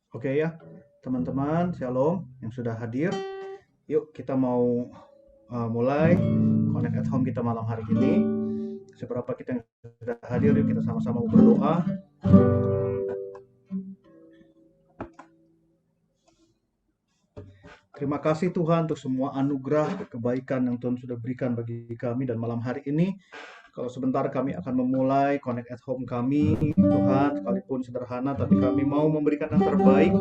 Oke ya, teman-teman, shalom yang sudah hadir. Yuk kita mau mulai Connect at Home kita malam hari ini. Seberapa kita yang sudah hadir, yuk kita sama-sama berdoa. Terima kasih Tuhan untuk semua anugerah, kebaikan yang Tuhan sudah berikan bagi kami dan malam hari ini. Kalau sebentar kami akan memulai Connect at Home kami, Tuhan, sekalipun sederhana, tapi kami mau memberikan yang terbaik,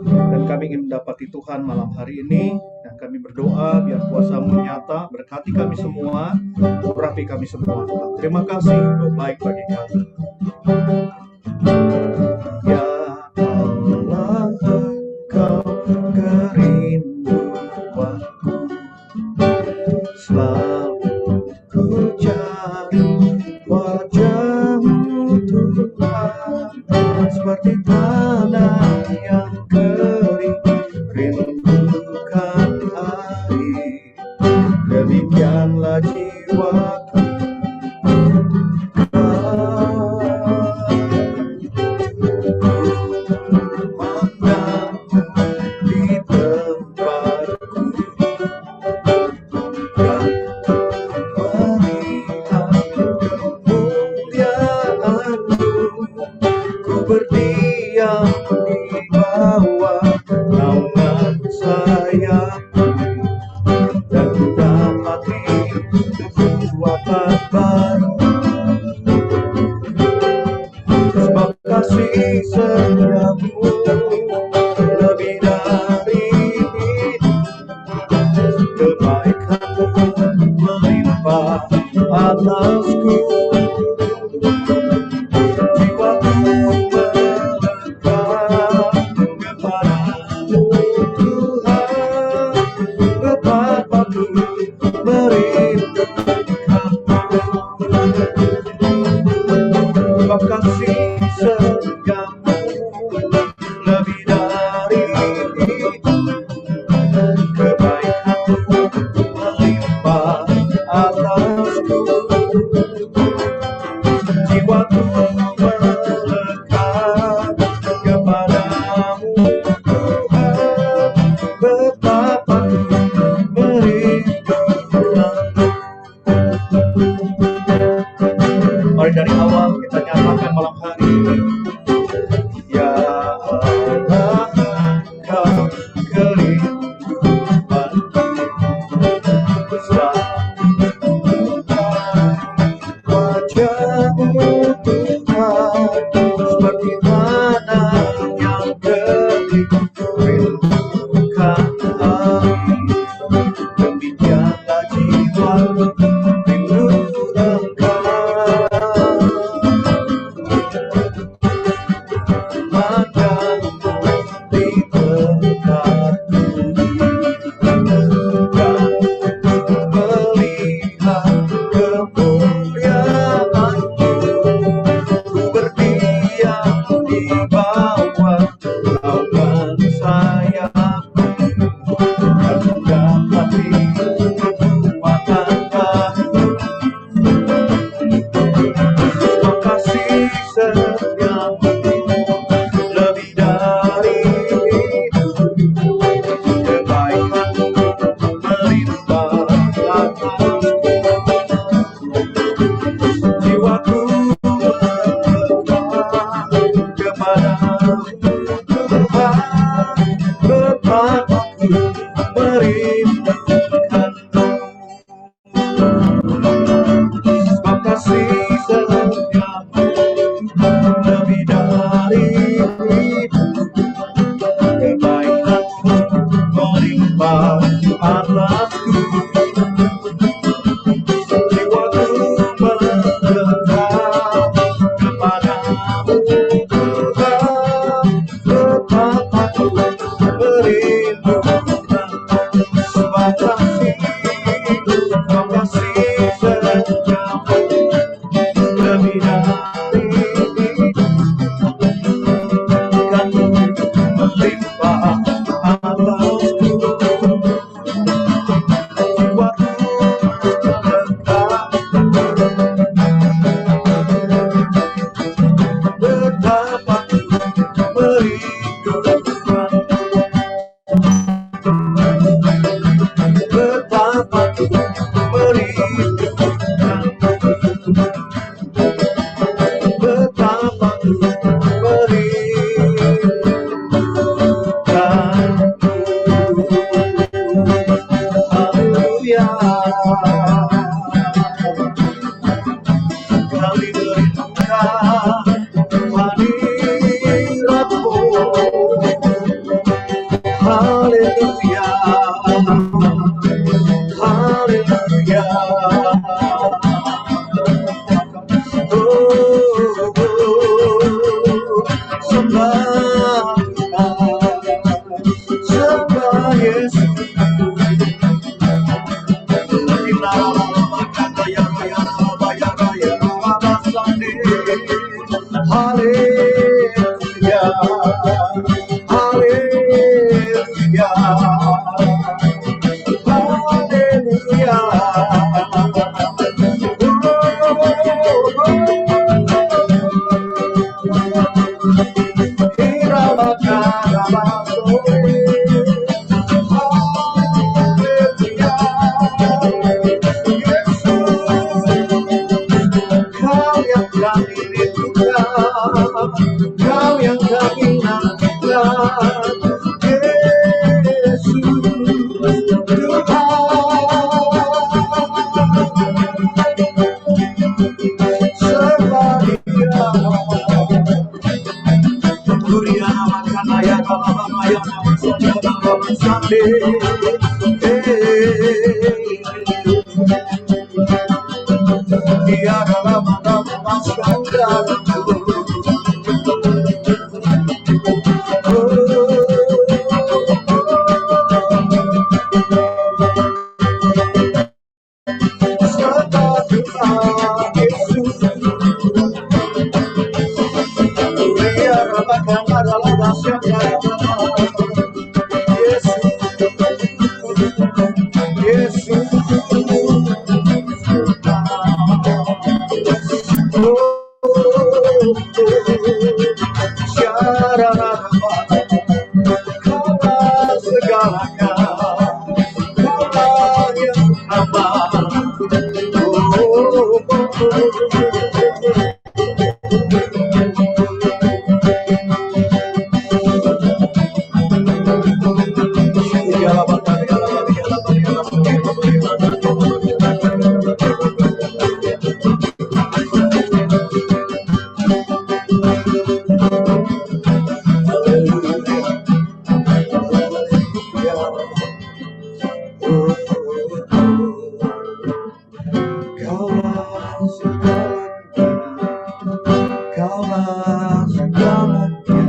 dan kami ingin mendapati Tuhan malam hari ini, dan kami berdoa biar kuasa-Mu nyata, berkati kami semua, urapi kami semua, Tuhan. Terima kasih, Kau baik bagi kami. Ya Allah, Engkau kerinduanku, selalu ku cari wajah-Mu Tuhan, seperti tanah yang kering rindukan air, demikianlah jiwaku memandangmu di tempatku dan melihat kemuliaan-Mu. Ku berdiam di bawah naungan sayap-Mu, dan ku dapati kekuatan baru, sebab kasih setiamu lebih dari kebaikan-Mu melimpah atasku. Jiwaku melekat kepadamu Tuhan, betapa-Ku merindukan-Mu, sebab kasih setiamu lebih dari kebaikan-Mu melimpah atasku. Jiwaku melekat kepadamu Tuhan, betapa-Ku merindukan-Mu. Mari dari awal kita nyatakan malam hari ini, ya Allah, Engkau kerinduanku, selalu wajah-Mu Tuhan, seperti tanah yang kering rindukan air, demikianlah jiwaku rindu Engkau. Memandangmu di tempatku dan melihat kemuliaan-Mu. kami merindukan hadiratmu. Haleluya, haleluya. Sembah, sembah Yesus. Haleluya, haleluya, haleluya. Kau yang kami nantikan, Yesus Tuhan. Sembah Dia. Kuriana makana ya kalabama ya namasanya kalabama sande. Dia kalabama masya. Segalanya, Kaulah yang aman. Kaulah segalanya.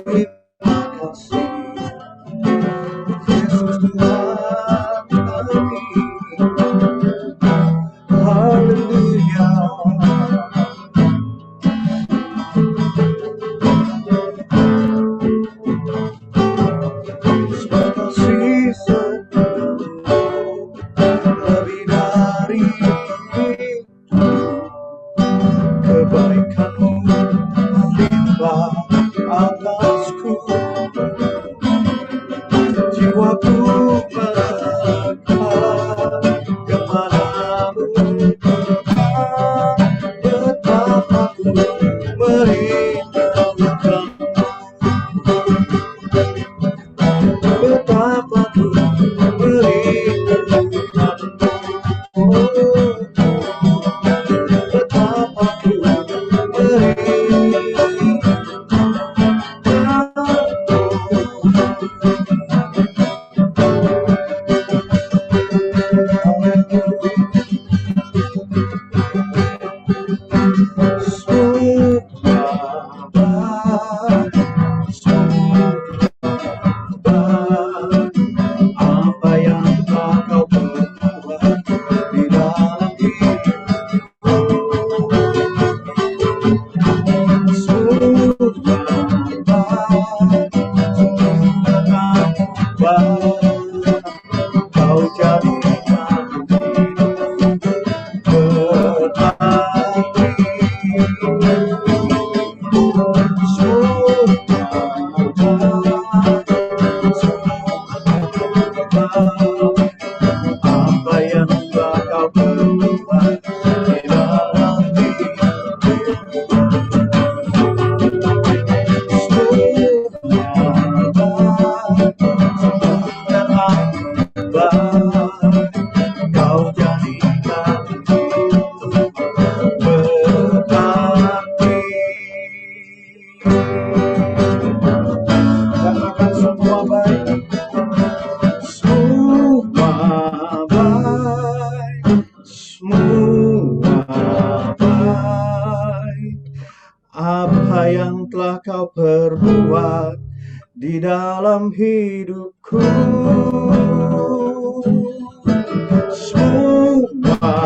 Terima kasih, Yesus Tuhan kami. Haleluya. Terima kasih lebih dari itu, kebaikanmu limpah atasku. Jiwaku melekat kepadamu, betapa ku merindukan, betapa ku merindukan, betapa ku apa yang telah kau perbuat di dalam hidupku. Kau jadikan hidupku berbagi. Apa yang telah kau perbuat di dalam hidupku. Kau perbuat di dalam hidupku. Semua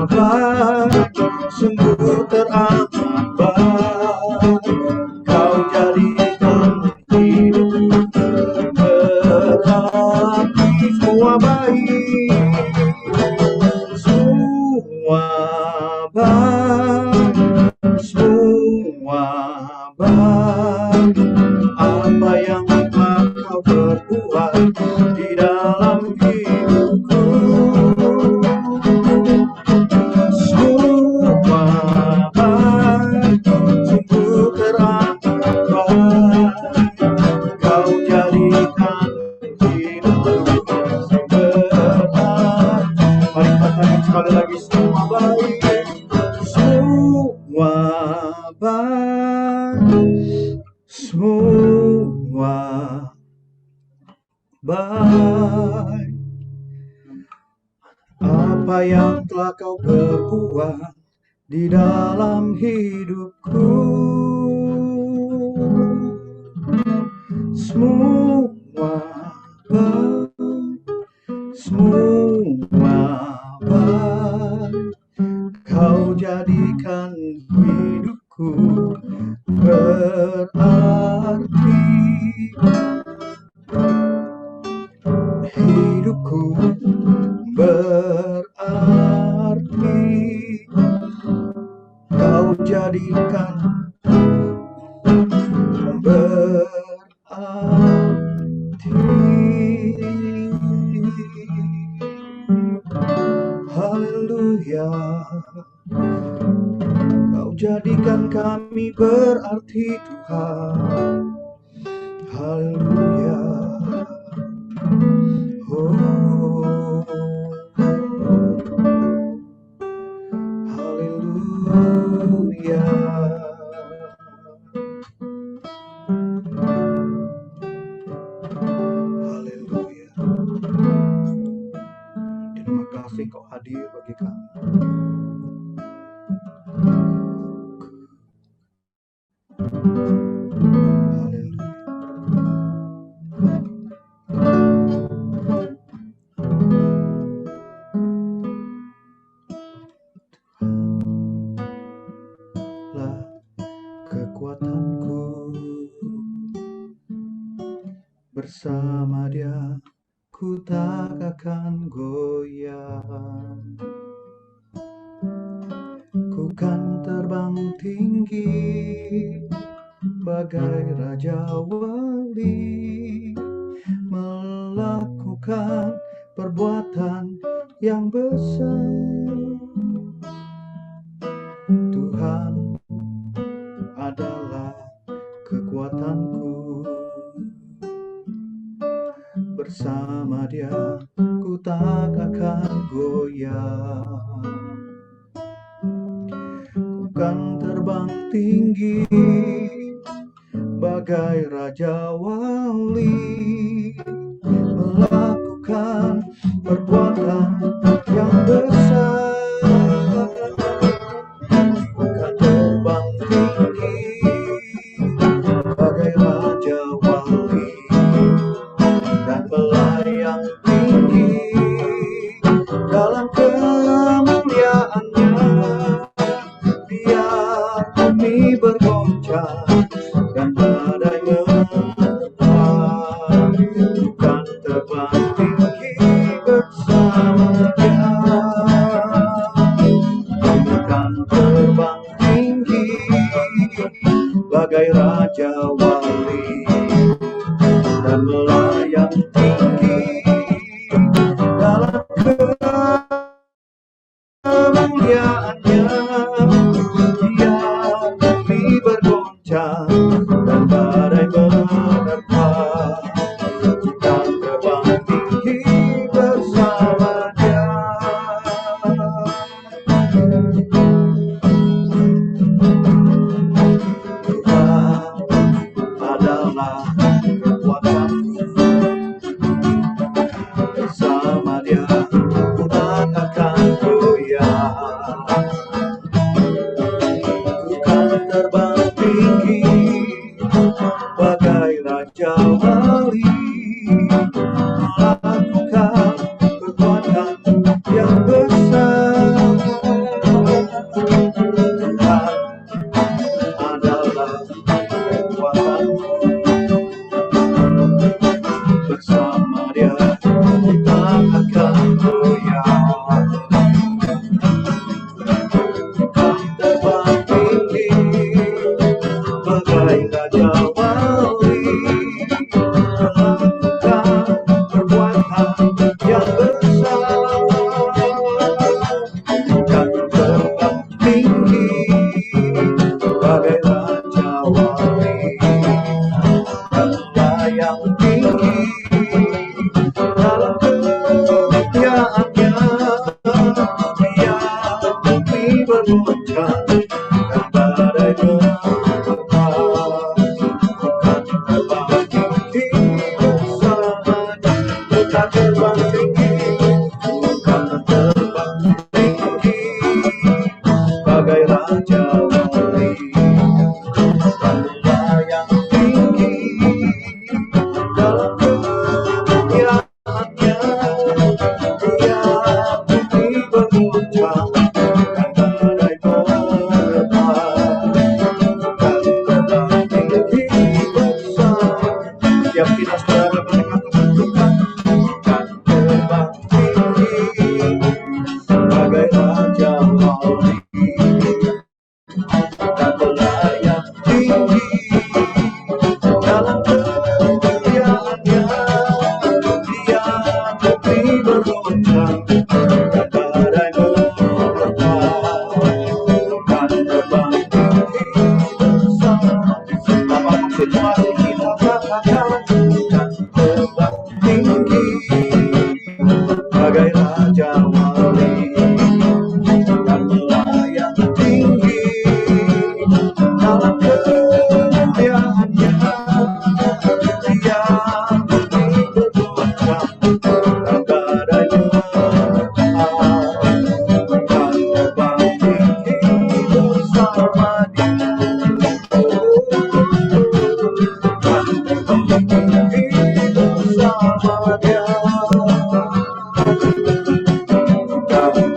baik, sungguh teramat baik. Kau jadikan hidupku berarti. Semua baik, semua baik, semua baik. Apa yang telah Kau perbuat di dalam hidupku. Semua baik, sungguh teramat baik. Kau jadikan hidupku berarti. Mari katakan sekali lagi, semua baik, semua baik, semua baik. Apa yang telah Kau perbuat di dalam hidupku. Semua baik, semua baik. Kau jadikan hidupku berarti. Hidupku berarti. Kau jadikan berarti. Haleluya. Kau jadikan kami berarti, Tuhan. Haleluya. Oh, haleluya. Haleluya. Terima kasih Kau hadir bagi kami. Kekuatanku, bersama Dia ku tak akan goyah. Ku kan terbang tinggi bagai Raja Wali, melakukan perbuatan yang besar. Tuhan adalah kekuatanku, bersama Dia ku tak akan goyah. Ku kan terbang tinggi bagai Raja Wali, melakukan perbuatan yang besar. Ku kan terbang tinggi bagai Raja Wali dan melayang tinggi dalam kemuliaannya. Biar bumi bergoncang dan badai menerpa, bukan terbang tinggi bersama kemuliaannya, dia bumi bergoncang dan badai berhembus. Bukan terbang tinggi bersamanya, bukan terbang tinggi, bukan terbang tinggi bagai raja wali, bukan melayang tinggi dalam kemuliaannya, dia bumi bergoncang dan badai berhembus. Bukan terbang tinggi bersama, tiap kita saudara mendengarkan bukan terbang tinggi bagai raja wali, dan melayang tinggi dalam kemuliaannya, dia bumi bergoncang dan badai berhembus. Bukan terbang tinggi bersama, apapun situasi kita katakan, bukan terbang tinggi bagai raja wali, dan melayang tinggi dalam kemuliaannya, dia bumi bergoncang dan badai berhembus. Bukan terbang tinggi bersama dia, bukan terbang tinggi bersama dia, bukan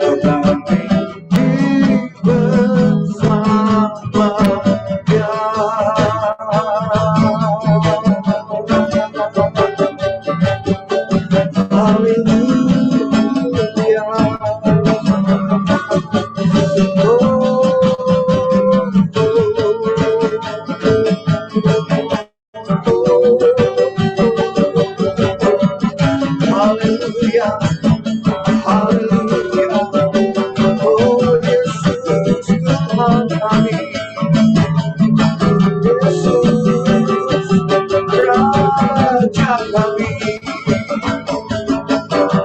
terbang tinggi bersama dia. Haleluya, haleluya, oh Yesus Tuhan kami, Yesus Raja kami,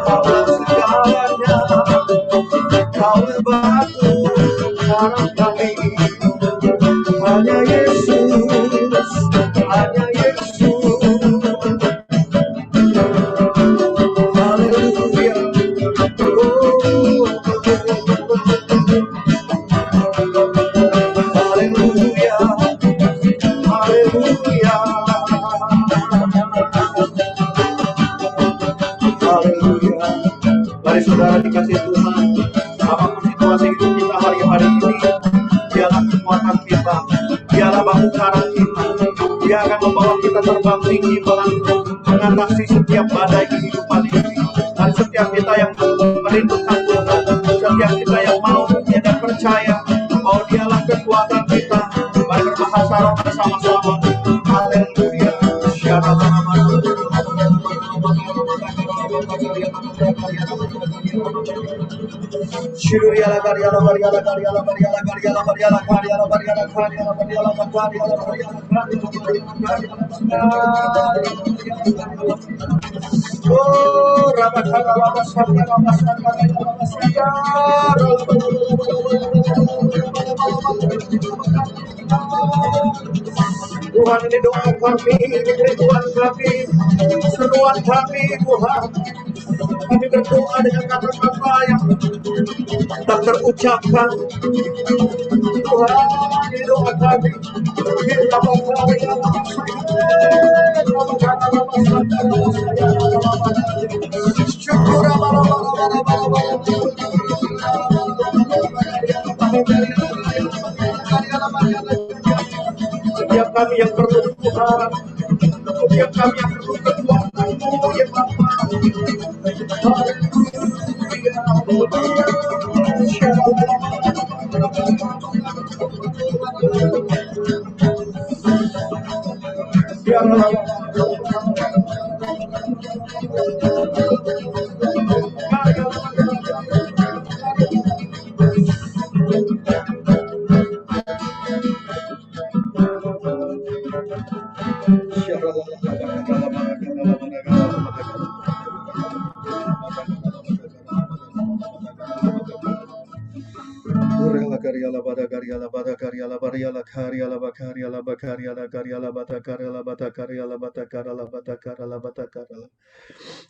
Kaulah segalanya, Kaulah batu karang kami, hanya Yesus, hanya Yesus. Haleluya, oh, haleluya, haleluya, haleluya. Mari saudara dikasih Tuhan, apapun situasi hidup kita hari-hari ini, dialah kekuatan kita, dialah batu karang kita. Dia akan membawa kita terbang tinggi melangkung, mengatasi setiap badai kehidupan ini. Dan setiap kita yang merindukan Tuhan, setiap kita yang mau dan percaya bahwa dialah kekuatan kita, mari berbahasa roh bersama-sama. Haleluya. Tuhan, ini doa kami, rinduan kami, seruan kami, Tuhan. Kami berdoa dengan kata-kata yang tak terucapkan. Tuhan, ini doa kami. Kita berdoa syukur setiap kami yang perlu Tuhan, setiap kami yang perlu kekuatan-Mu ya Bapa.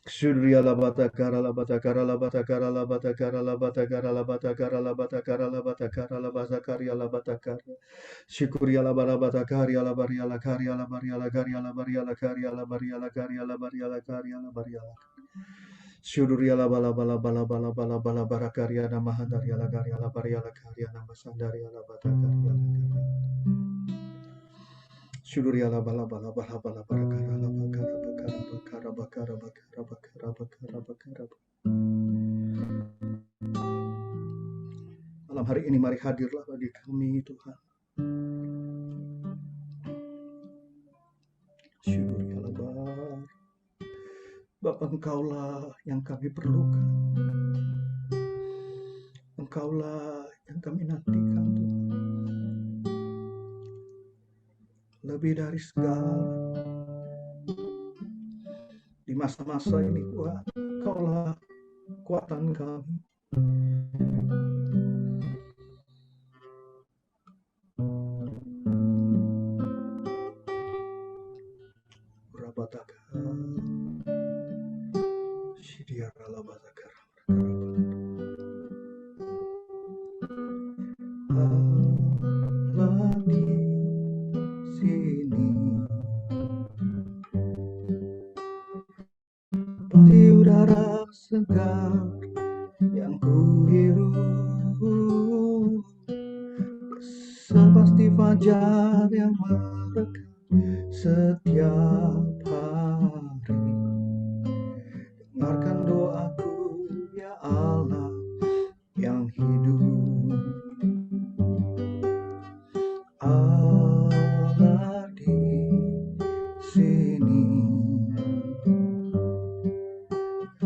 Shudriya la batakara la batakara la batakara la batakara la batakara la batakara la batakara la batakara la bazakaria la batakara. Shikuria la bara batakaria la baria la karia la baria la karia la baria la karia la baria la karia la baria la karia la baria la. Shuduria la bala bala bala bala bala bala barakaria na mahadaria la karia la baria la karia na masandaria la batakaria la karia. Shuduria la bala bala bala bala barakara la bakara bakara bakara bakara bakara bakara bakara. Malam hari ini mari hadirlah bagi kami Tuhan. Shuduria la bar. Bapa, Engkaulah yang kami perlukan. Engkaulah yang kami nantikan Tuhan. Lebih dari segala. Di masa-masa ini Tuhan, Engkaulah kekuatan kami. Rabataka. Shidiara labataka. Allah di sini. Seperti udara segar yang kuhirup, seperti fajar yang merekam setiap hari. Dengarkan doaku ya Allah yang hidup. Allah di sini.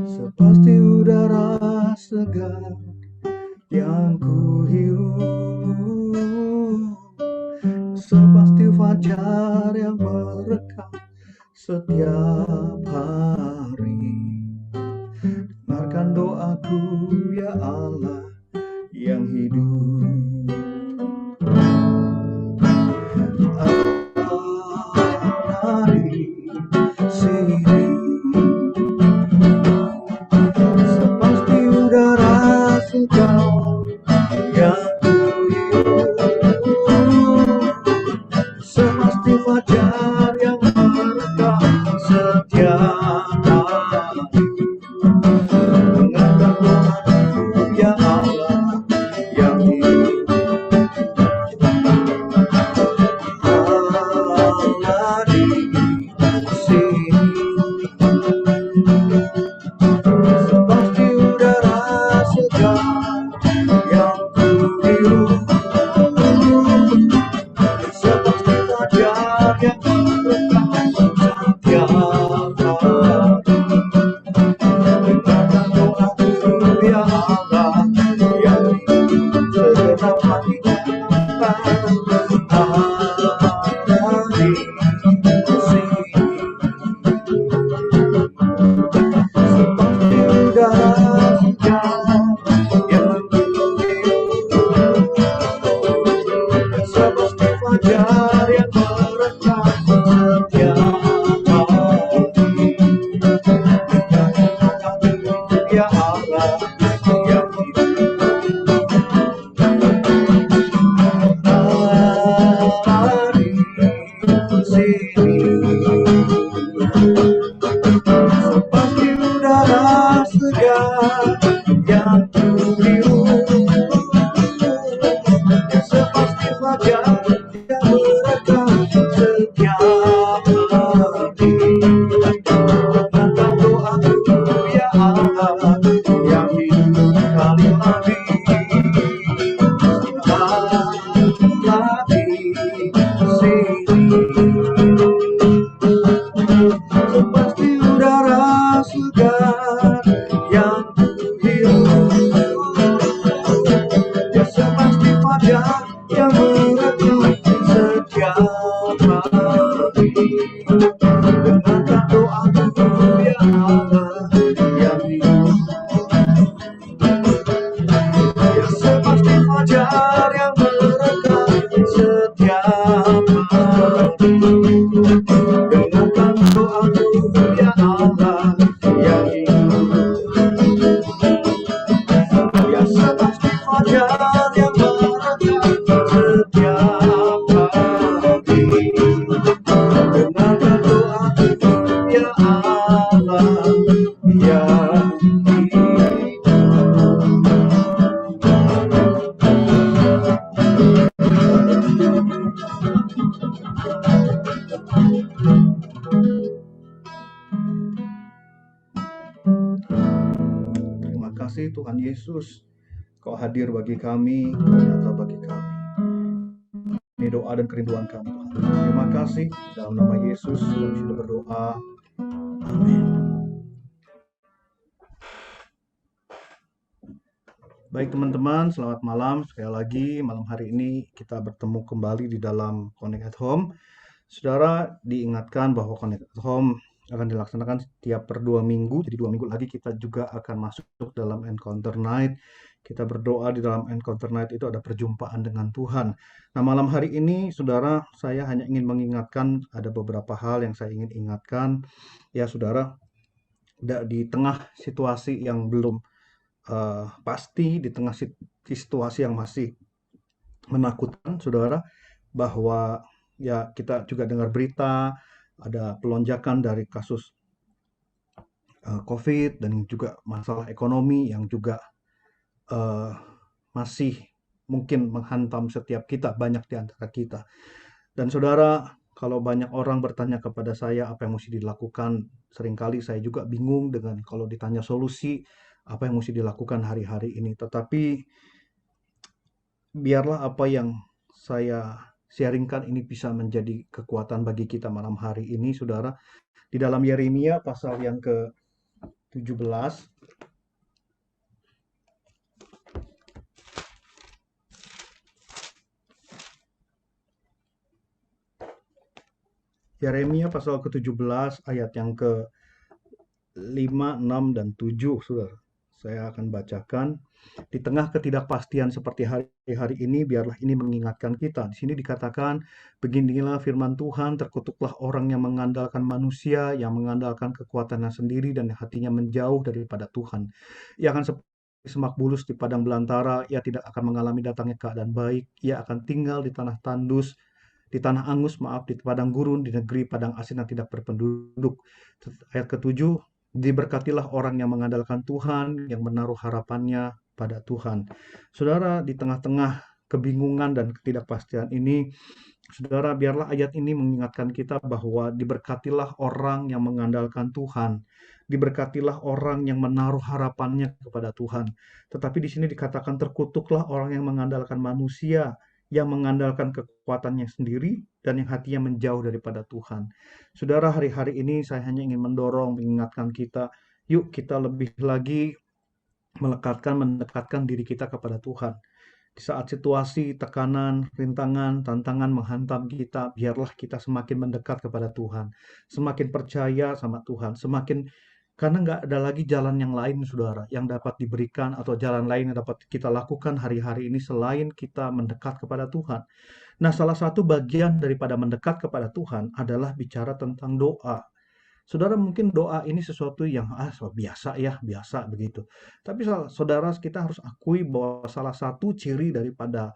Seperti udara segar yang kuhirup, seperti fajar yang merekam setiap hari. Dengarkan doaku ya Allah yang hidup. Allah di sini. Seperti udara segar yang kuhirup, seperti fajar yang merekam setiap hari. Dengarkan doaku ya Allah yang hidup. Allah di sini. Seperti udara segar yang kuhirup, seperti fajar yang merekam setiap hari. Dengarkan doaku ya Allah yang hidup. Segenap hatiku Allah di sini. Seperti udara segar yang kuhirup, seperti fajar yang merekam setiap hari. Ya Allah yang hidup. Allah di sini. Seperti udara segar yang kuhirup, seperti fajar yang merekam setiap hari. Dengarkan doaku ya Allah yang hidup sekali lagi. Allah di sini. Seperti udara segar yang kuhirup, seperti fajar yang merekam setiap hari. Dengarkan doaku ya Allah yang hidup. Seperti fajar yang kasih Tuhan Yesus, Kau hadir bagi kami, Kau nyata bagi kami. Ini doa dan kerinduan kami Tuhan. Terima kasih, dalam nama Yesus kami sudah berdoa. Amin. Baik teman-teman, selamat malam. Sekali lagi, malam hari ini kita bertemu kembali di dalam Connect at Home. Saudara, diingatkan bahwa Connect at Home akan dilaksanakan setiap per 2 minggu. Jadi 2 minggu lagi kita juga akan masuk dalam Encounter Night. Kita berdoa di dalam Encounter Night itu ada perjumpaan dengan Tuhan. Nah, malam hari ini, saudara, saya hanya ingin mengingatkan ada beberapa hal yang saya ingin ingatkan. Ya, saudara, di tengah situasi yang belum pasti, di tengah situasi yang masih menakutkan, saudara, bahwa ya kita juga dengar berita ada pelonjakan dari kasus COVID dan juga masalah ekonomi yang juga masih mungkin menghantam setiap kita, banyak di antara kita. Dan saudara, kalau banyak orang bertanya kepada saya apa yang mesti dilakukan, seringkali saya juga bingung dengan kalau ditanya solusi, apa yang mesti dilakukan hari-hari ini. Tetapi biarlah apa yang saya sharingkan ini bisa menjadi kekuatan bagi kita malam hari ini, saudara. Di dalam Yeremia pasal yang ke-17, Yeremia pasal ke-17 ayat yang ke-5, 6, dan 7, saudara. Saya akan bacakan. Di tengah ketidakpastian seperti hari-hari ini, biarlah ini mengingatkan kita. Di sini dikatakan, beginilah firman Tuhan, terkutuklah orang yang mengandalkan manusia, yang mengandalkan kekuatannya sendiri, dan hatinya menjauh daripada Tuhan. Ia akan seperti semak bulus di padang belantara, ia tidak akan mengalami datangnya keadaan baik, ia akan tinggal di tanah tandus, di tanah angus, di padang gurun, di negeri padang asin yang tidak berpenduduk. Ayat ke-7, diberkatilah orang yang mengandalkan Tuhan, yang menaruh harapannya pada Tuhan. Saudara, di tengah-tengah kebingungan dan ketidakpastian ini, saudara, biarlah ayat ini mengingatkan kita bahwa diberkatilah orang yang mengandalkan Tuhan. Diberkatilah orang yang menaruh harapannya kepada Tuhan. Tetapi di sini dikatakan terkutuklah orang yang mengandalkan manusia, yang mengandalkan kekuatannya sendiri, dan yang hatinya menjauh daripada Tuhan. Saudara, hari-hari ini saya hanya ingin mengingatkan kita, yuk kita lebih lagi mendekatkan diri kita kepada Tuhan. Di saat situasi, tekanan, rintangan, tantangan menghantam kita, biarlah kita semakin mendekat kepada Tuhan, semakin percaya sama Tuhan, karena nggak ada lagi jalan yang lain, saudara, yang dapat diberikan atau jalan lain yang dapat kita lakukan hari-hari ini selain kita mendekat kepada Tuhan. Nah, salah satu bagian daripada mendekat kepada Tuhan adalah bicara tentang doa. Saudara, mungkin doa ini sesuatu yang biasa ya, biasa begitu. Tapi saudara, kita harus akui bahwa salah satu ciri daripada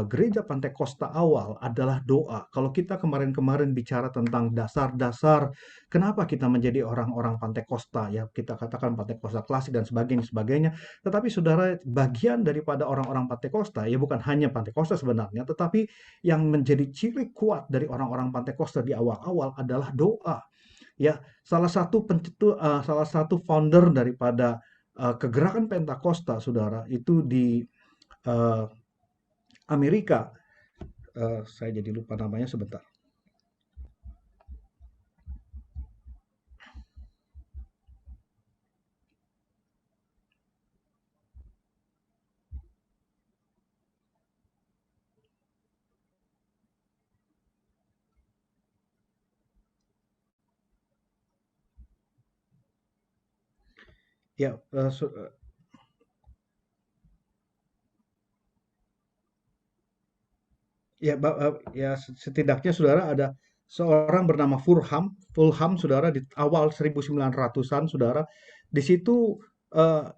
gereja Pantekosta awal adalah doa. Kalau kita kemarin-kemarin bicara tentang dasar-dasar kenapa kita menjadi orang-orang Pantekosta, ya kita katakan Pantekosta klasik dan sebagainya. Tetapi saudara, bagian daripada orang-orang Pantekosta, ya bukan hanya Pantekosta sebenarnya, tetapi yang menjadi ciri kuat dari orang-orang Pantekosta di awal-awal adalah doa. Ya, salah satu founder daripada kegerakan Pentakosta, saudara, itu di uh, Amerika. Saya jadi lupa namanya sebentar. Ya, ya, ya, setidaknya saudara ada seorang bernama Fulham, saudara, di awal 1900-an, saudara. Di situ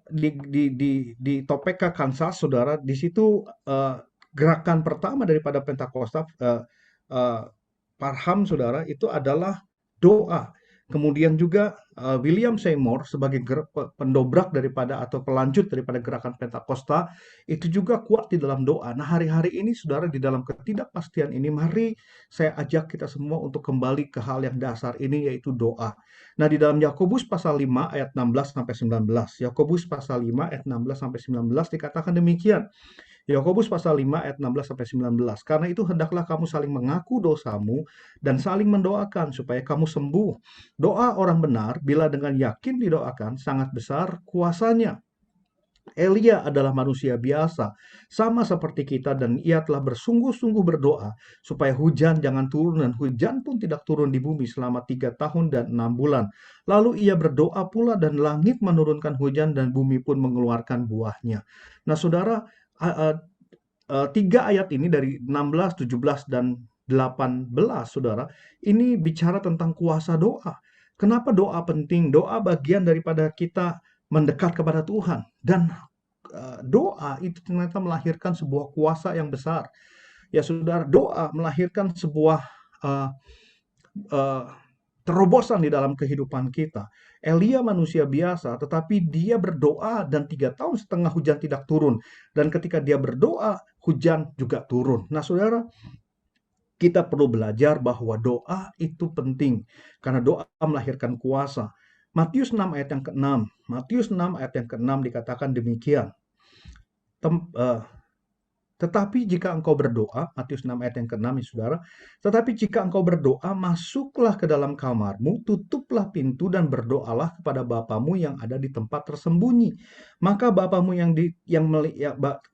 di Topeka, Kansas, saudara. Di situ gerakan pertama daripada Pentakosta, Parham, saudara, itu adalah doa. Kemudian juga William Seymour sebagai pendobrak daripada atau pelanjut daripada gerakan Pentakosta itu juga kuat di dalam doa. Nah, hari-hari ini saudara di dalam ketidakpastian ini, mari saya ajak kita semua untuk kembali ke hal yang dasar ini, yaitu doa. Nah, di dalam Yakobus pasal 5 ayat 16 sampai 19. Yakobus pasal 5 ayat 16 sampai 19 dikatakan demikian. Yakobus pasal 5 ayat 16 sampai 19. Karena itu hendaklah kamu saling mengaku dosamu dan saling mendoakan supaya kamu sembuh. Doa orang benar bila dengan yakin didoakan sangat besar kuasanya. Elia adalah manusia biasa, sama seperti kita, dan ia telah bersungguh-sungguh berdoa supaya hujan jangan turun, dan hujan pun tidak turun di bumi selama 3 tahun dan 6 bulan. Lalu ia berdoa pula dan langit menurunkan hujan dan bumi pun mengeluarkan buahnya. Nah, saudara, tiga ayat ini dari 16, 17, dan 18, saudara, ini bicara tentang kuasa doa. Kenapa doa penting? Doa bagian daripada kita mendekat kepada Tuhan. Dan doa itu ternyata melahirkan sebuah kuasa yang besar. Ya saudara, doa melahirkan sebuah uh, uh, terobosan di dalam kehidupan kita. Elia manusia biasa, tetapi dia berdoa dan 3 tahun setengah hujan tidak turun. Dan ketika dia berdoa, hujan juga turun. Nah saudara, kita perlu belajar bahwa doa itu penting. Karena doa melahirkan kuasa. Matius 6 ayat yang ke-6. Matius 6 ayat yang ke-6 dikatakan demikian. Tetapi jika engkau berdoa, Matius 6 ayat yang ke-6 ya saudara, tetapi jika engkau berdoa, masuklah ke dalam kamarmu, tutuplah pintu dan berdoalah kepada Bapamu yang ada di tempat tersembunyi. Maka Bapamu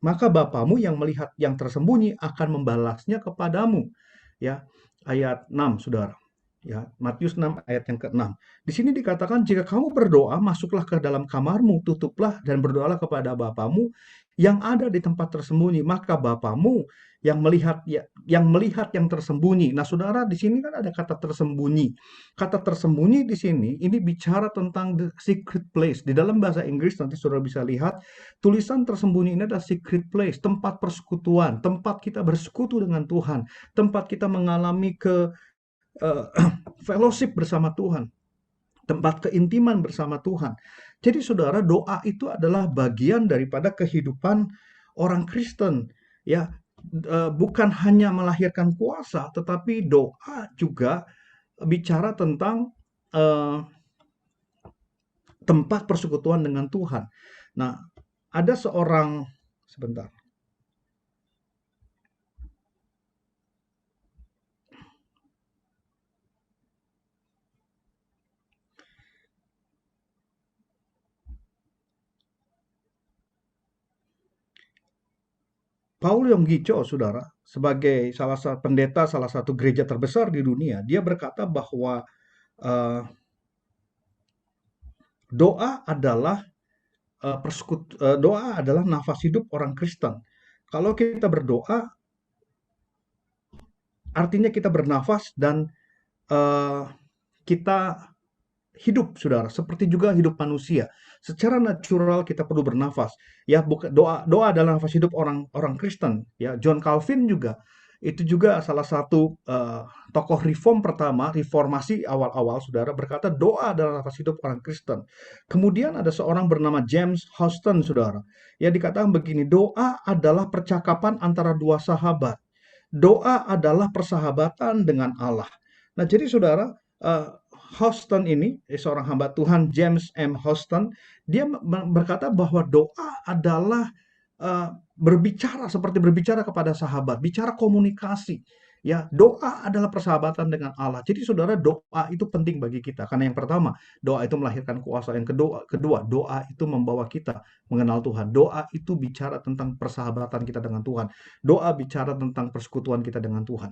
maka Bapamu yang melihat yang tersembunyi akan membalasnya kepadamu. Ya, ayat 6 saudara. Ya, Matius 6 ayat yang ke-6. Di sini dikatakan jika kamu berdoa, masuklah ke dalam kamarmu, tutuplah dan berdoalah kepada Bapamu yang ada di tempat tersembunyi, maka Bapamu yang melihat yang tersembunyi. Nah, saudara, di sini kan ada kata tersembunyi. Kata tersembunyi di sini ini bicara tentang the secret place. Di dalam bahasa Inggris nanti saudara bisa lihat tulisan tersembunyi ini adalah secret place, tempat persekutuan, tempat kita bersekutu dengan Tuhan, tempat kita mengalami fellowship bersama Tuhan, tempat keintiman bersama Tuhan. Jadi saudara, doa itu adalah bagian daripada kehidupan orang Kristen. Ya, bukan hanya melahirkan kuasa, tetapi doa juga bicara tentang tempat persekutuan dengan Tuhan. Nah, ada seorang, sebentar. Paul Yonggi Cho, saudara, sebagai salah satu pendeta salah satu gereja terbesar di dunia, dia berkata bahwa doa adalah doa adalah nafas hidup orang Kristen. Kalau kita berdoa, artinya kita bernafas dan kita hidup, saudara, seperti juga hidup manusia. Secara natural kita perlu bernafas. Ya, doa adalah nafas hidup orang Kristen. Ya, John Calvin juga itu juga salah satu tokoh reformasi awal-awal, saudara, berkata doa adalah nafas hidup orang Kristen. Kemudian ada seorang bernama James Houston, saudara. Ya, dikatakan begini, doa adalah percakapan antara dua sahabat. Doa adalah persahabatan dengan Allah. Nah, jadi saudara, Houston ini, seorang hamba Tuhan, James M. Houston, dia berkata bahwa doa adalah seperti berbicara kepada sahabat, bicara komunikasi. Ya, doa adalah persahabatan dengan Allah. Jadi saudara, doa itu penting bagi kita. Karena yang pertama, doa itu melahirkan kuasa. Yang kedua, doa itu membawa kita mengenal Tuhan. Doa itu bicara tentang persahabatan kita dengan Tuhan. Doa bicara tentang persekutuan kita dengan Tuhan.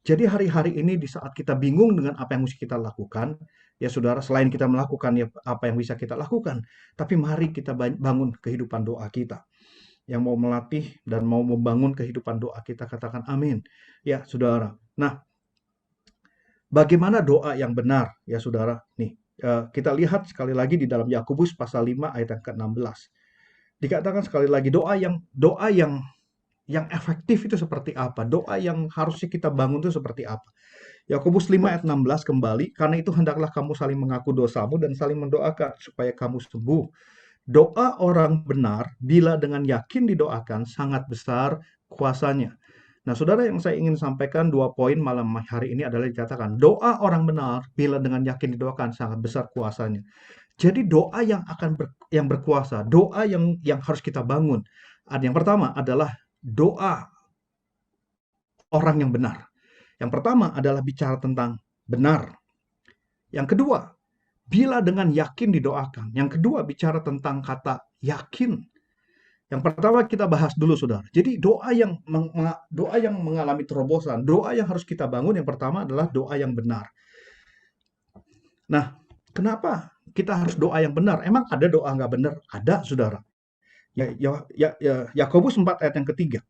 Jadi hari-hari ini di saat kita bingung dengan apa yang mesti kita lakukan, ya saudara, selain kita melakukan ya apa yang bisa kita lakukan, tapi mari kita bangun kehidupan doa kita. Yang mau melatih dan mau membangun kehidupan doa kita, katakan amin. Ya saudara. Nah, bagaimana doa yang benar ya saudara? Nih, kita lihat sekali lagi di dalam Yakobus pasal 5 ayat yang ke-16. Dikatakan sekali lagi doa yang yang efektif itu seperti apa? Doa yang harusnya kita bangun itu seperti apa? Yakobus 5 ayat 16 kembali, karena itu hendaklah kamu saling mengaku dosamu dan saling mendoakan supaya kamu sembuh. Doa orang benar bila dengan yakin didoakan sangat besar kuasanya. Nah, saudara, yang saya ingin sampaikan 2 poin malam hari ini adalah dikatakan doa orang benar bila dengan yakin didoakan sangat besar kuasanya. Jadi doa yang berkuasa, doa yang harus kita bangun. Yang pertama adalah doa orang yang benar. Yang pertama adalah bicara tentang benar. Yang kedua, bila dengan yakin didoakan. Yang kedua, bicara tentang kata yakin. Yang pertama kita bahas dulu, saudara. Jadi doa yang mengalami terobosan, doa yang harus kita bangun yang pertama adalah doa yang benar. Nah, kenapa kita harus doa yang benar? Emang ada doa nggak benar? Ada, saudara. Yakobus 4 ayat yang ketiga.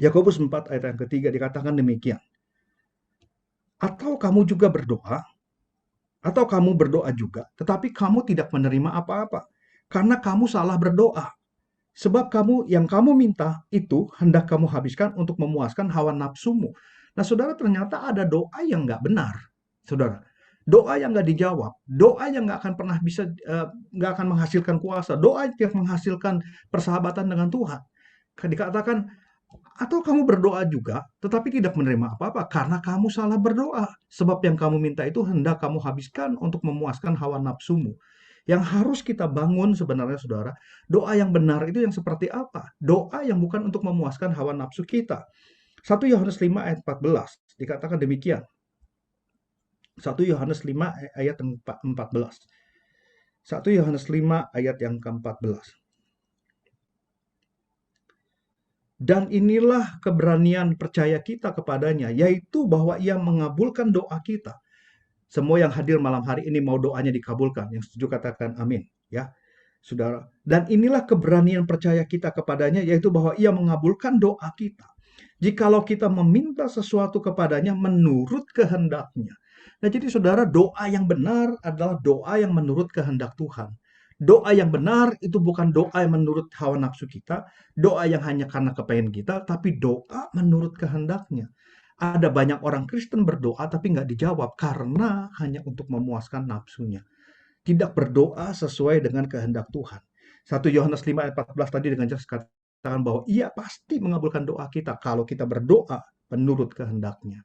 Yakobus 4 ayat yang ketiga dikatakan demikian. Atau kamu juga berdoa, atau kamu berdoa juga, tetapi kamu tidak menerima apa-apa, karena kamu salah berdoa. Sebab yang kamu minta itu hendak kamu habiskan untuk memuaskan hawa nafsumu. Nah, saudara, ternyata ada doa yang nggak benar, saudara. Doa yang nggak dijawab, doa yang nggak akan pernah bisa, nggak akan menghasilkan kuasa, doa yang menghasilkan persahabatan dengan Tuhan. Dikatakan, atau kamu berdoa juga, tetapi tidak menerima apa-apa, karena kamu salah berdoa. Sebab yang kamu minta itu hendak kamu habiskan untuk memuaskan hawa nafsumu. Yang harus kita bangun sebenarnya, saudara, doa yang benar itu yang seperti apa? Doa yang bukan untuk memuaskan hawa nafsu kita. 1 Yohanes 5 ayat 14 dikatakan demikian. 1 Yohanes 5 ayat 14. 1 Yohanes 5 ayat yang ke-14. Dan inilah keberanian percaya kita kepadanya, yaitu bahwa ia mengabulkan doa kita. Semua yang hadir malam hari ini mau doanya dikabulkan. Yang setuju katakan amin. Ya, saudara. Dan inilah keberanian percaya kita kepadanya, yaitu bahwa ia mengabulkan doa kita. Jikalau kita meminta sesuatu kepadanya menurut kehendaknya. Nah, jadi saudara, doa yang benar adalah doa yang menurut kehendak Tuhan. Doa yang benar itu bukan doa yang menurut hawa nafsu kita, doa yang hanya karena kepengen kita, tapi doa menurut kehendaknya. Ada banyak orang Kristen berdoa tapi nggak dijawab karena hanya untuk memuaskan nafsunya. Tidak berdoa sesuai dengan kehendak Tuhan. 1 Yohanes 5 ayat 14 tadi dengan jelas katakan bahwa ia pasti mengabulkan doa kita kalau kita berdoa menurut kehendaknya.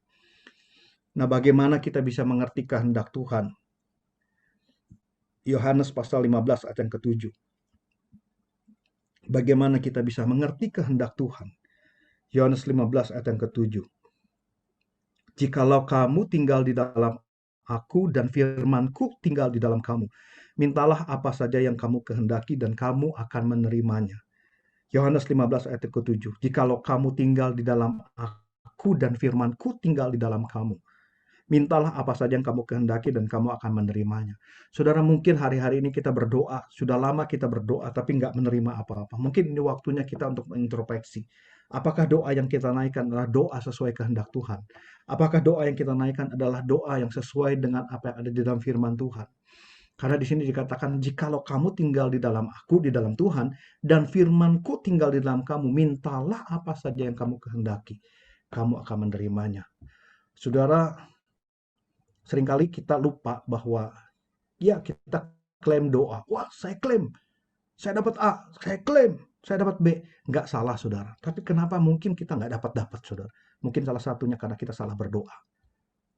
Nah, bagaimana kita bisa mengerti kehendak Tuhan? Yohanes pasal 15 ayat yang ke-7. Bagaimana kita bisa mengerti kehendak Tuhan? Yohanes 15 ayat yang ke-7. Jikalau kamu tinggal di dalam aku dan firman-Ku tinggal di dalam kamu, mintalah apa saja yang kamu kehendaki dan kamu akan menerimanya. Yohanes 15 ayat ke-7. Jikalau kamu tinggal di dalam aku dan firman-Ku tinggal di dalam kamu, mintalah apa saja yang kamu kehendaki dan kamu akan menerimanya. Saudara, mungkin hari-hari ini kita berdoa, sudah lama kita berdoa tapi nggak menerima apa-apa. Mungkin ini waktunya kita untuk mengintrospeksi. Apakah doa yang kita naikkan adalah doa sesuai kehendak Tuhan? Apakah doa yang kita naikkan adalah doa yang sesuai dengan apa yang ada di dalam firman Tuhan? Karena di sini dikatakan, jikalau kamu tinggal di dalam aku, di dalam Tuhan, dan firman-Ku tinggal di dalam kamu, mintalah apa saja yang kamu kehendaki. Kamu akan menerimanya. Saudara, seringkali kita lupa bahwa ya kita klaim doa. Wah, saya klaim. Saya dapat A, saya klaim. Saya dapat B. Nggak salah, saudara. Tapi kenapa mungkin kita nggak dapat, saudara? Mungkin salah satunya karena kita salah berdoa.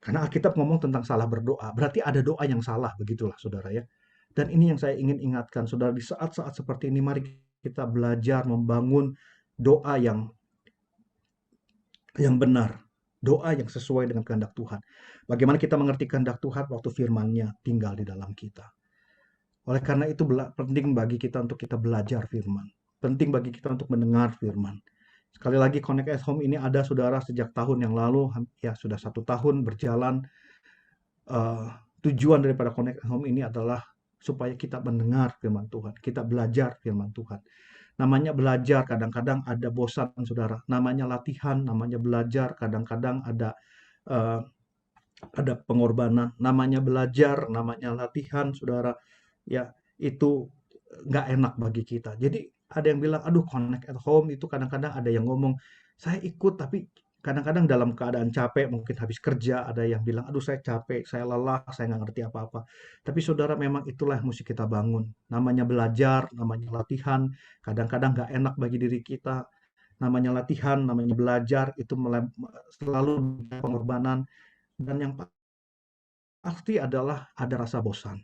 Karena Alkitab ngomong tentang salah berdoa. Berarti ada doa yang salah, begitulah, saudara ya. Dan ini yang saya ingin ingatkan, saudara. Di saat-saat seperti ini, mari kita belajar membangun doa yang benar. Doa yang sesuai dengan kehendak Tuhan. Bagaimana kita mengerti kehendak Tuhan waktu firman-Nya tinggal di dalam kita. Oleh karena itu penting bagi kita untuk kita belajar firman. Penting bagi kita untuk mendengar firman. Sekali lagi, Connect at Home ini ada, saudara, sejak tahun yang lalu. Ya, sudah 1 tahun berjalan. Tujuan daripada Connect at Home ini adalah supaya kita mendengar firman Tuhan. Kita belajar firman Tuhan. Namanya belajar, kadang-kadang ada bosan, saudara. Namanya latihan, namanya belajar, kadang-kadang ada pengorbanan. Namanya belajar, namanya latihan, saudara. Ya, itu nggak enak bagi kita. Jadi ada yang bilang, aduh connect at home itu kadang-kadang ada yang ngomong, saya ikut tapi kadang-kadang dalam keadaan capek, mungkin habis kerja, ada yang bilang, aduh saya capek, saya lelah, saya nggak ngerti apa-apa. Tapi saudara memang itulah yang mesti kita bangun. Namanya belajar, namanya latihan, kadang-kadang nggak enak bagi diri kita. Namanya latihan, namanya belajar, itu selalu pengorbanan. Dan yang pasti adalah ada rasa bosan.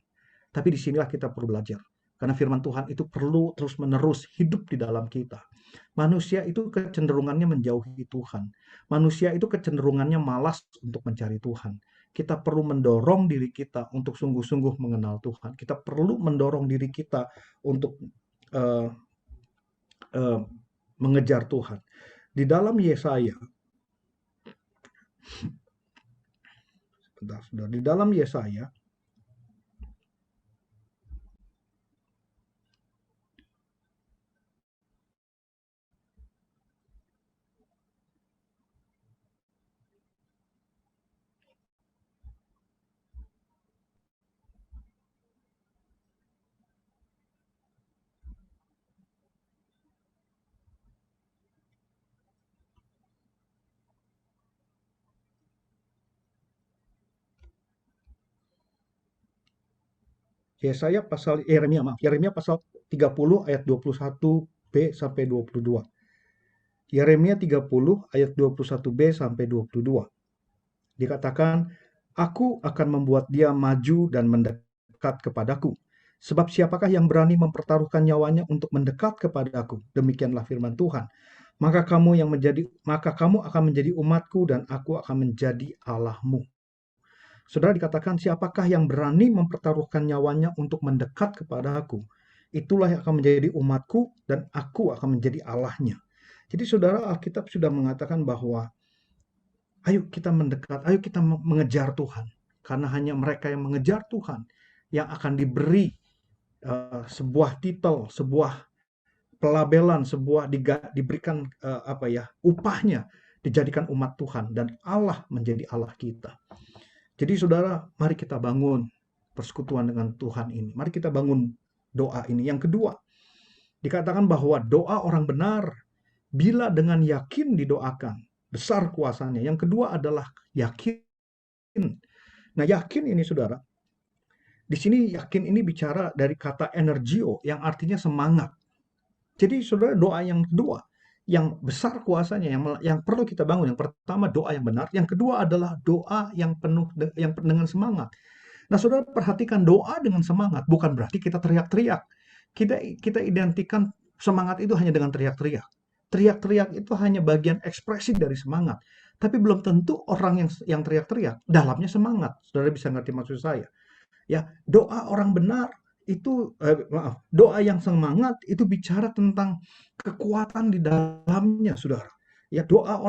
Tapi disinilah kita perlu belajar. Karena firman Tuhan itu perlu terus-menerus hidup di dalam kita. Manusia itu kecenderungannya menjauhi Tuhan. Manusia itu kecenderungannya malas untuk mencari Tuhan. Kita perlu mendorong diri kita untuk sungguh-sungguh mengenal Tuhan. Kita perlu mendorong diri kita untuk uh, uh, mengejar Tuhan. Di dalam Yesaya, di dalam Yesaya Yeremia pasal 30 ayat 21b sampai 22. Yeremia 30 ayat 21b sampai 22. Dikatakan, aku akan membuat dia maju dan mendekat kepadaku. Sebab siapakah yang berani mempertaruhkan nyawanya untuk mendekat kepadaku? Demikianlah firman Tuhan. Maka kamu akan menjadi umatku dan aku akan menjadi Allahmu. Saudara, dikatakan siapakah yang berani mempertaruhkan nyawanya untuk mendekat kepada aku? Itulah yang akan menjadi umatku dan aku akan menjadi Allahnya. Jadi saudara, Alkitab sudah mengatakan bahwa ayo kita mendekat, ayo kita mengejar Tuhan. Karena hanya mereka yang mengejar Tuhan yang akan diberi sebuah titel, sebuah pelabelan, diberikan upahnya, dijadikan umat Tuhan dan Allah menjadi Allah kita. Jadi saudara, mari kita bangun persekutuan dengan Tuhan ini. Mari kita bangun doa ini. Yang kedua, dikatakan bahwa doa orang benar bila dengan yakin didoakan, besar kuasanya. Yang kedua adalah yakin. Nah, yakin ini saudara, di sini yakin ini bicara dari kata energio yang artinya semangat. Jadi saudara, doa yang kedua yang besar kuasanya, yang perlu kita bangun. Yang pertama doa yang benar, yang kedua adalah doa yang penuh yang dengan semangat. Nah, saudara perhatikan doa dengan semangat bukan berarti kita teriak-teriak. Kita identikan semangat itu hanya dengan teriak-teriak. Teriak-teriak itu hanya bagian ekspresi dari semangat. Tapi belum tentu orang yang teriak-teriak dalamnya semangat. Saudara bisa ngerti maksud saya. Ya, doa orang benar itu doa yang semangat itu bicara tentang kekuatan di dalamnya, saudara. Ya, doa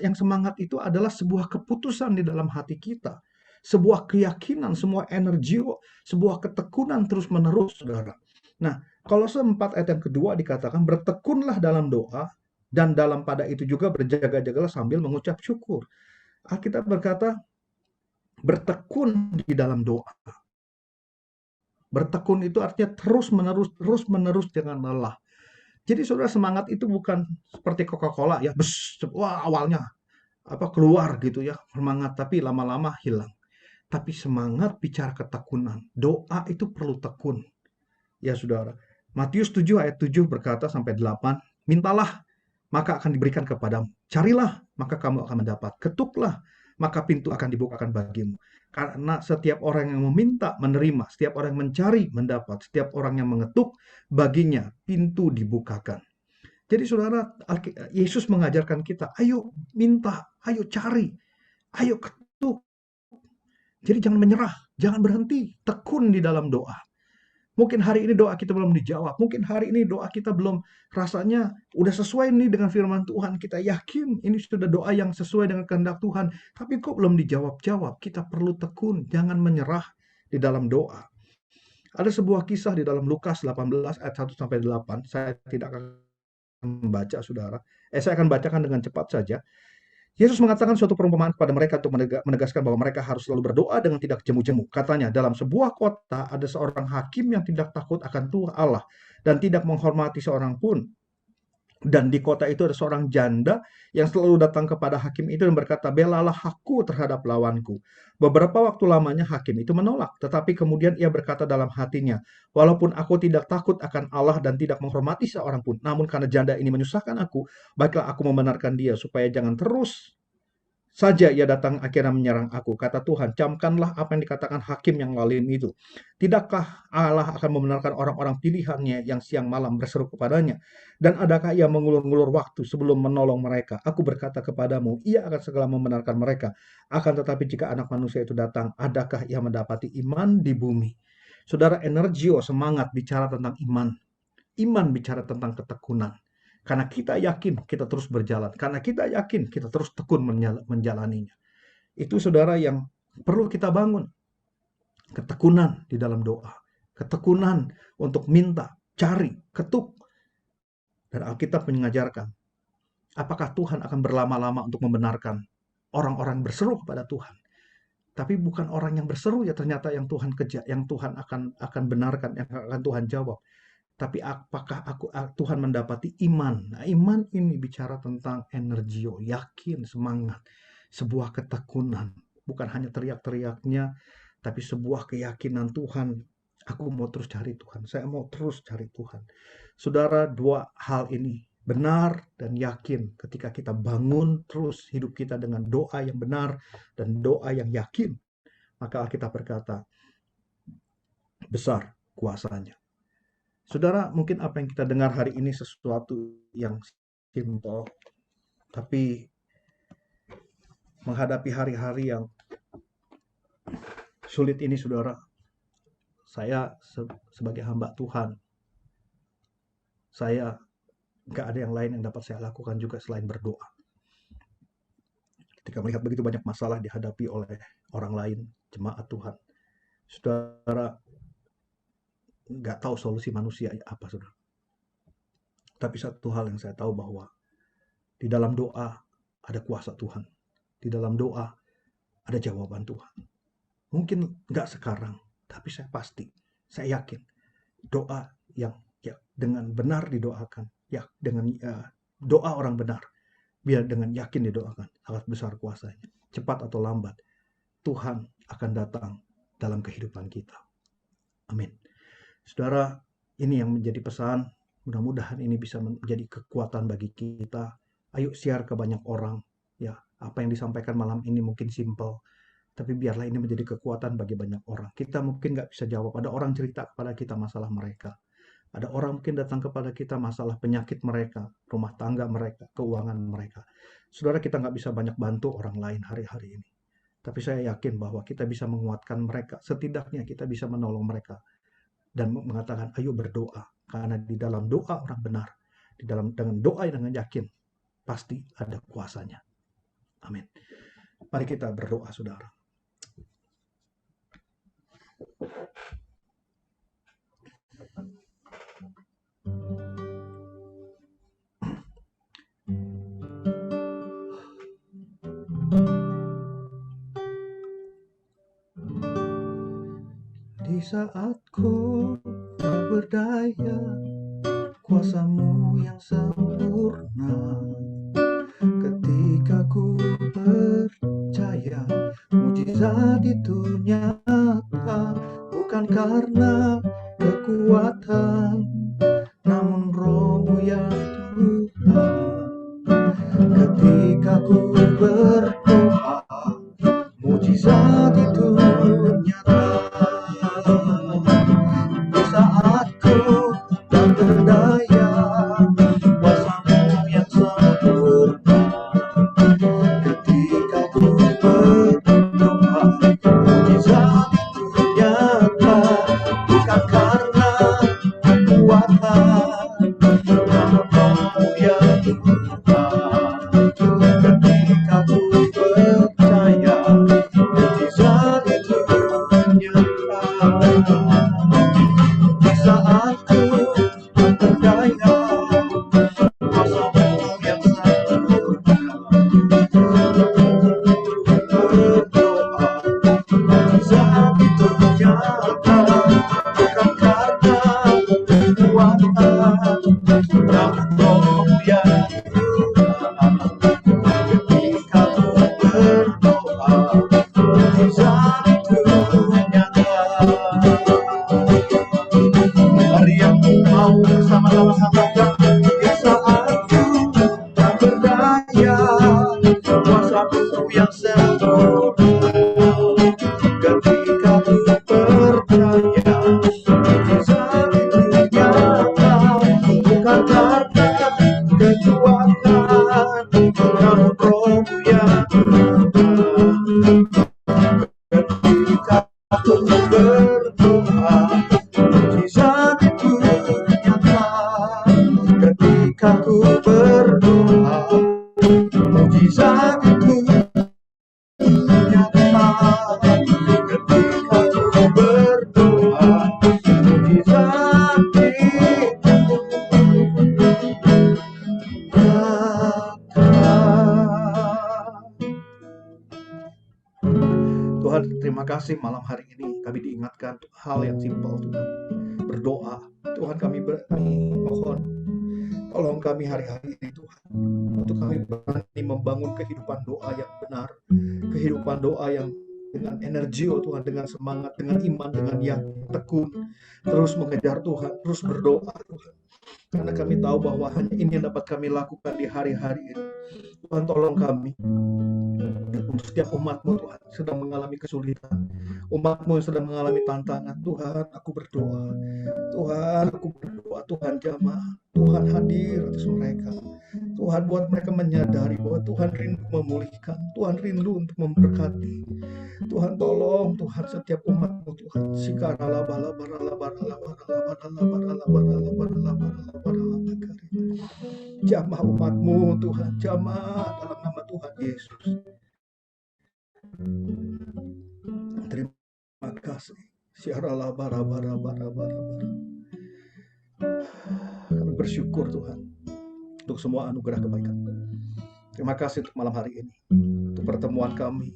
yang semangat itu adalah sebuah keputusan di dalam hati kita, sebuah keyakinan, semua energi, sebuah ketekunan terus-menerus, saudara. Nah, Kolose 4 ayat yang kedua dikatakan bertekunlah dalam doa dan dalam pada itu juga berjaga-jagalah sambil mengucap syukur. Alkitab berkata bertekun di dalam doa. Bertekun itu artinya terus-menerus jangan lelah. Jadi saudara, semangat itu bukan seperti Coca-Cola ya, wah awalnya keluar gitu ya, semangat tapi lama-lama hilang. Tapi semangat bicara ketekunan. Doa itu perlu tekun. Ya saudara. Matius 7 ayat 7 berkata sampai 8, mintalah maka akan diberikan kepadamu. Carilah maka kamu akan mendapat. Ketuklah maka pintu akan dibukakan bagimu. Karena setiap orang yang meminta menerima, setiap orang yang mencari mendapat, setiap orang yang mengetuk baginya pintu dibukakan. Jadi saudara, Yesus mengajarkan kita, ayo minta, ayo cari, ayo ketuk. Jadi jangan menyerah, jangan berhenti, tekun di dalam doa. Mungkin hari ini doa kita belum dijawab. Mungkin hari ini doa kita belum rasanya udah sesuai nih dengan firman Tuhan. Kita yakin ini sudah doa yang sesuai dengan kehendak Tuhan. Tapi kok belum dijawab-jawab? Kita perlu tekun. Jangan menyerah di dalam doa. Ada sebuah kisah di dalam Lukas 18 ayat 1-8. Saya tidak akan membaca, saudara. Saya akan bacakan dengan cepat saja. Yesus mengatakan suatu perumpamaan kepada mereka untuk menegaskan bahwa mereka harus selalu berdoa dengan tidak jemu-jemu. Katanya, dalam sebuah kota ada seorang hakim yang tidak takut akan Tuhan Allah dan tidak menghormati seorang pun. Dan di kota itu ada seorang janda yang selalu datang kepada hakim itu dan berkata, "Belalah aku terhadap lawanku." Beberapa waktu lamanya hakim itu menolak, tetapi kemudian ia berkata dalam hatinya, "Walaupun aku tidak takut akan Allah dan tidak menghormati seorang pun, namun karena janda ini menyusahkan aku, baiklah aku membenarkan dia supaya jangan terus saja ia datang akhirnya menyerang aku." Kata Tuhan, "Camkanlah apa yang dikatakan hakim yang zalim itu. Tidakkah Allah akan membenarkan orang-orang pilihannya yang siang malam berseru kepadanya? Dan adakah ia mengulur-ngulur waktu sebelum menolong mereka? Aku berkata kepadamu, ia akan segera membenarkan mereka. Akan tetapi jika anak manusia itu datang, adakah ia mendapati iman di bumi?" Saudara, energio, semangat bicara tentang iman. Iman bicara tentang ketekunan. Karena kita yakin kita terus berjalan. Karena kita yakin kita terus tekun menjalaninya. Itu saudara yang perlu kita bangun. Ketekunan di dalam doa. Ketekunan untuk minta, cari, ketuk. Dan Alkitab mengajarkan, apakah Tuhan akan berlama-lama untuk membenarkan orang-orang berseru kepada Tuhan. Tapi bukan orang yang berseru ya ternyata yang Tuhan yang Tuhan akan benarkan, yang akan Tuhan jawab. Tapi apakah Tuhan mendapati iman? Nah, iman ini bicara tentang energio, yakin, semangat, sebuah ketekunan. Bukan hanya teriak-teriaknya, tapi sebuah keyakinan Tuhan. Aku mau terus cari Tuhan, saya mau terus cari Tuhan. Saudara, dua hal ini, benar dan yakin, ketika kita bangun terus hidup kita dengan doa yang benar dan doa yang yakin, maka Alkitab berkata, besar kuasanya. Saudara, mungkin apa yang kita dengar hari ini sesuatu yang simpel, tapi menghadapi hari-hari yang sulit ini, saudara, saya sebagai hamba Tuhan, saya nggak ada yang lain yang dapat saya lakukan juga selain berdoa. Ketika melihat begitu banyak masalah dihadapi oleh orang lain, jemaat Tuhan, saudara, nggak tahu solusi manusia apa, saudara. Tapi satu hal yang saya tahu bahwa di dalam doa ada kuasa Tuhan. Di dalam doa ada jawaban Tuhan. Mungkin nggak sekarang, tapi saya pasti, saya yakin doa yang dengan benar didoakan, dengan doa orang benar, biar dengan yakin didoakan, sangat besar kuasanya. Cepat atau lambat, Tuhan akan datang dalam kehidupan kita. Amin. Saudara, ini yang menjadi pesan. Mudah-mudahan ini bisa menjadi kekuatan bagi kita. Ayo share ke banyak orang. Ya, apa yang disampaikan malam ini mungkin simple, tapi biarlah ini menjadi kekuatan bagi banyak orang. Kita mungkin nggak bisa jawab. Ada orang cerita kepada kita masalah mereka. Ada orang mungkin datang kepada kita masalah penyakit mereka, rumah tangga mereka, keuangan mereka. Saudara, kita nggak bisa banyak bantu orang lain hari-hari ini. Tapi saya yakin bahwa kita bisa menguatkan mereka. Setidaknya kita bisa menolong mereka. Dan mengatakan, ayo berdoa. Karena di dalam doa orang benar, dengan doa dengan yakin, pasti ada kuasanya. Amin. Mari kita berdoa, saudara. Di saat ku tak berdaya, kuasa-Mu yang sempurna. Ketika ku percaya, mujizat itu nyata, bukan karena kekuatan, namun Roh-Mu yang Tuhan. Ketika ku berdoa, mujizat itu nyata. Di saat ku tak berdaya, kuasa-Mu yang sempurna. Ketika ku berdoa, mujizat itu nyata, bukan karena kekuatan, namun Roh-Mu yang Tuhan. Ketika ku kekuatan, namun rohmu yang ketika aku berdoa, mujizat itu nyata. Ketika ku berdoa, mujizat itu nyata. Ketika ku berdoa, mujizat itu Tuhan, terima kasih malam hari ini kami diingatkan hal yang simpel, Tuhan. Berdoa. Tuhan, kami mohon tolong kami hari-hari ini, Tuhan, untuk kami berani membangun kehidupan doa yang benar, kehidupan doa yang dengan energi, oh Tuhan, dengan semangat, dengan iman, dengan yakin, tekun, terus mengejar Tuhan, terus berdoa, Tuhan. Karena kami tahu bahwa hanya ini yang dapat kami lakukan di hari-hari ini. Tuhan, tolong kami untuk setiap umat-Mu, Tuhan, sedang mengalami kesulitan, umat-Mu yang sedang mengalami tantangan. Tuhan, aku berdoa, Tuhan, aku berdoa, Tuhan jamah, Tuhan hadir atas mereka. Tuhan, buat mereka menyadari bahwa Tuhan rindu memulihkan, Tuhan rindu untuk memberkati. Tuhan, tolong Tuhan setiap umat-Mu, Tuhan. Jamah umat-Mu, Tuhan, jamah dalam nama Tuhan Yesus. Terima kasih. Kami bersyukur Tuhan untuk semua anugerah kebaikan. Terima kasih untuk malam hari ini, untuk pertemuan kami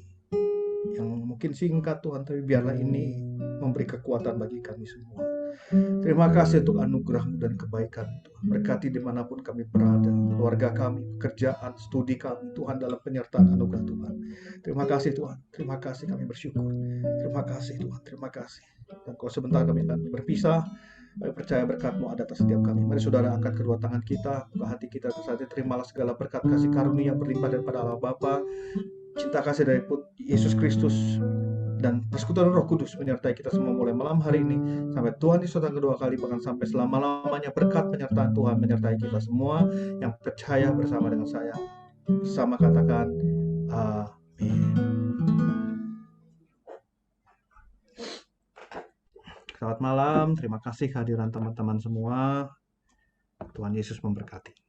yang mungkin singkat Tuhan, tapi biarlah ini memberi kekuatan bagi kami semua. Terima kasih untuk anugerah-Mu dan kebaikan Tuhan. Berkati dimanapun kami berada, keluarga kami, pekerjaan, studi kami, Tuhan, dalam penyertaan anugerah Tuhan. Terima kasih Tuhan, terima kasih, kami bersyukur. Terima kasih Tuhan, terima kasih. Dan kalau sebentar kami akan berpisah, kami percaya berkat-Mu ada atas setiap kami. Mari saudara angkat kedua tangan kita, buka hati kita saja. Terimalah segala berkat kasih karunia berlimpah daripada Allah Bapa, cinta kasih dari Yesus Kristus, dan persekutuan Roh Kudus menyertai kita semua mulai malam hari ini sampai Tuhan Yesus datang kedua kali, bahkan sampai selama-lamanya. Berkat penyertaan Tuhan menyertai kita semua yang percaya bersama dengan saya. Bersama katakan amin. Selamat malam, terima kasih kehadiran teman-teman semua. Tuhan Yesus memberkati.